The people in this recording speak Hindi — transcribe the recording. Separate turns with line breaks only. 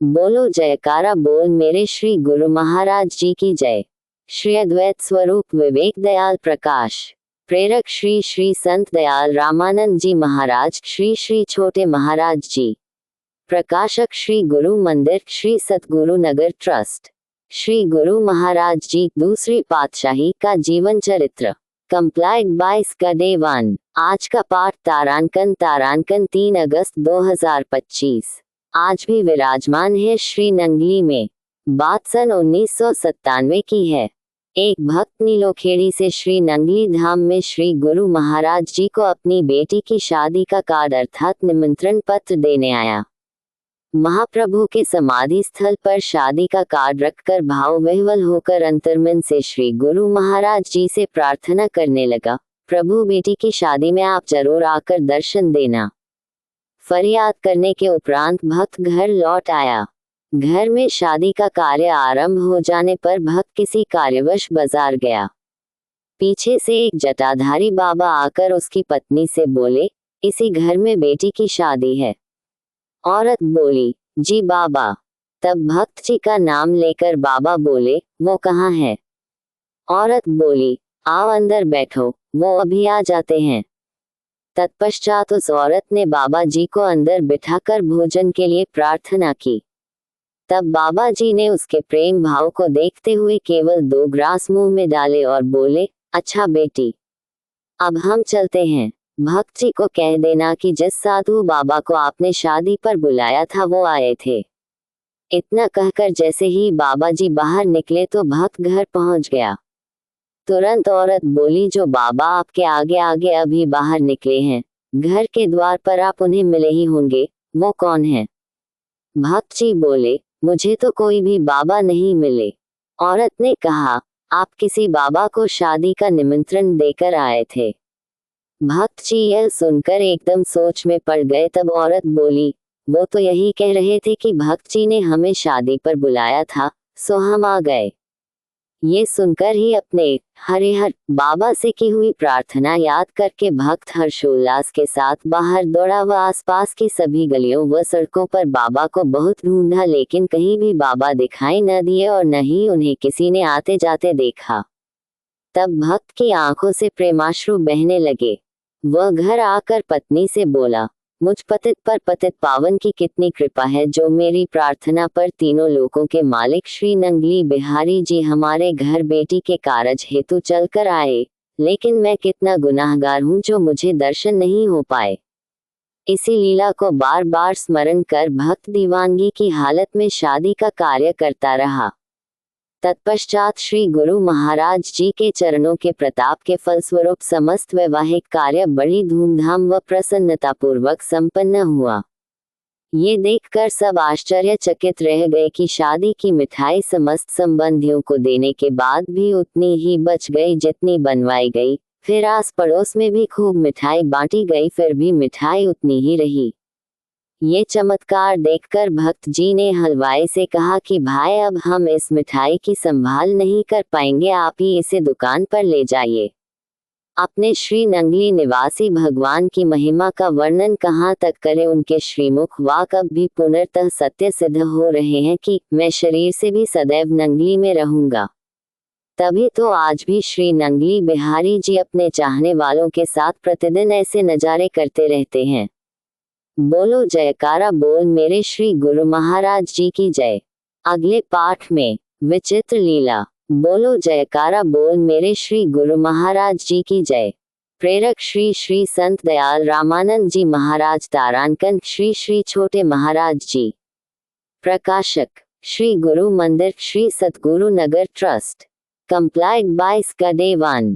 बोलो जयकारा बोल मेरे श्री गुरु महाराज जी की जय। श्री अद्वैत स्वरूप विवेक दयाल प्रकाश, प्रेरक श्री श्री संत दयाल रामानंद जी महाराज, श्री श्री छोटे महाराज जी, प्रकाशक श्री गुरु मंदिर, श्री सतगुरु नगर ट्रस्ट। श्री गुरु महाराज जी दूसरी पातशाही का जीवन चरित्र, कंप्लाइड बाय स्कदे 1। आज का पाठ तारांकन 3 अगस्त 2025। आज भी विराजमान है श्री नंगली में। बात सन 1997 की है। एक भक्त नीलोखेड़ी से श्री नंगली धाम में श्री गुरु महाराज जी को अपनी बेटी की शादी का कार्ड अर्थात निमंत्रण पत्र देने आया। महाप्रभु के समाधि स्थल पर शादी का कार्ड रखकर भाव विह्वल होकर अंतर्मन से श्री गुरु महाराज जी से प्रार्थना करने लगा, प्रभु बेटी की शादी में आप जरूर आकर दर्शन देना। फरियाद करने के उपरांत भक्त घर लौट आया। घर में शादी का कार्य आरंभ हो जाने पर भक्त किसी कार्यवश बाजार गया। पीछे से एक जटाधारी बाबा आकर उसकी पत्नी से बोले, इसी घर में बेटी की शादी है। औरत बोली, जी बाबा। तब भक्त जी का नाम लेकर बाबा बोले, वो कहाँ है? औरत बोली, आओ अंदर बैठो, वो अभी आ जाते हैं। तत्पश्चात उस औरत ने बाबा जी को अंदर बिठाकर भोजन के लिए प्रार्थना की। तब बाबा जी ने उसके प्रेम भाव को देखते हुए केवल 2 ग्रास मुंह में डाले और बोले, अच्छा बेटी, अब हम चलते हैं। भक्त जी को कह देना कि जिस साधु बाबा को आपने शादी पर बुलाया था वो आए थे। इतना कहकर जैसे ही बाबा जी बाहर निकले तो भक्त घर पहुंच गया। तुरंत औरत बोली, जो बाबा आपके आगे आगे अभी बाहर निकले हैं, घर के द्वार पर आप उन्हें मिले ही होंगे, वो कौन है? भक्त जी बोले, मुझे तो कोई भी बाबा नहीं मिले। औरत ने कहा, आप किसी बाबा को शादी का निमंत्रण देकर आए थे। भक्त जी यह सुनकर एकदम सोच में पड़ गए। तब औरत बोली, वो तो यही कह रहे थे कि भक्त जी ने हमें शादी पर बुलाया था, सो हम आ गए। ये सुनकर ही अपने हरिहर बाबा से की हुई प्रार्थना याद करके भक्त हर्षोल्लास के साथ बाहर दौड़ा व आसपास की सभी गलियों व सड़कों पर बाबा को बहुत ढूंढा, लेकिन कहीं भी बाबा दिखाई न दिए और न ही उन्हें किसी ने आते जाते देखा। तब भक्त की आंखों से प्रेमाश्रु बहने लगे। वह घर आकर पत्नी से बोला, मुझ पतित पर पतित पावन की कितनी कृपा है, जो मेरी प्रार्थना पर तीनों लोकों के मालिक श्री नंगली बिहारी जी हमारे घर बेटी के कारज हेतु चलकर आए, लेकिन मैं कितना गुनाहगार हूँ जो मुझे दर्शन नहीं हो पाए। इसी लीला को बार बार स्मरण कर भक्त दीवानगी की हालत में शादी का कार्य करता रहा। तत्पश्चात श्री गुरु महाराज जी के चरणों के प्रताप के फलस्वरूप समस्त वैवाहिक कार्य बड़ी धूमधाम व प्रसन्नतापूर्वक संपन्न हुआ। ये देखकर सब आश्चर्यचकित रह गए कि शादी की मिठाई समस्त संबंधियों को देने के बाद भी उतनी ही बच गई जितनी बनवाई गई। फिर आस पड़ोस में भी खूब मिठाई बांटी गई, फिर भी मिठाई उतनी ही रही। ये चमत्कार देखकर भक्त जी ने हलवाई से कहा कि भाई, अब हम इस मिठाई की संभाल नहीं कर पाएंगे, आप ही इसे दुकान पर ले जाइए। अपने श्री नंगली निवासी भगवान की महिमा का वर्णन कहाँ तक करें, उनके श्रीमुख वाक अब भी पुनर्तः सत्य सिद्ध हो रहे हैं कि मैं शरीर से भी सदैव नंगली में रहूंगा। तभी तो आज भी श्री नंगली बिहारी जी अपने चाहने वालों के साथ प्रतिदिन ऐसे नजारे करते रहते हैं। बोलो जयकारा बोल मेरे श्री गुरु महाराज जी की जय। अगले पाठ में विचित्र लीला। बोलो जयकारा बोल मेरे श्री गुरु महाराज जी की जय। प्रेरक श्री श्री संत दयाल रामानंद जी महाराज, तारांकन श्री श्री छोटे महाराज जी, प्रकाशक श्री गुरु Mandir, Shri Satguru Nagar trust. Compiled by स्कदे 1।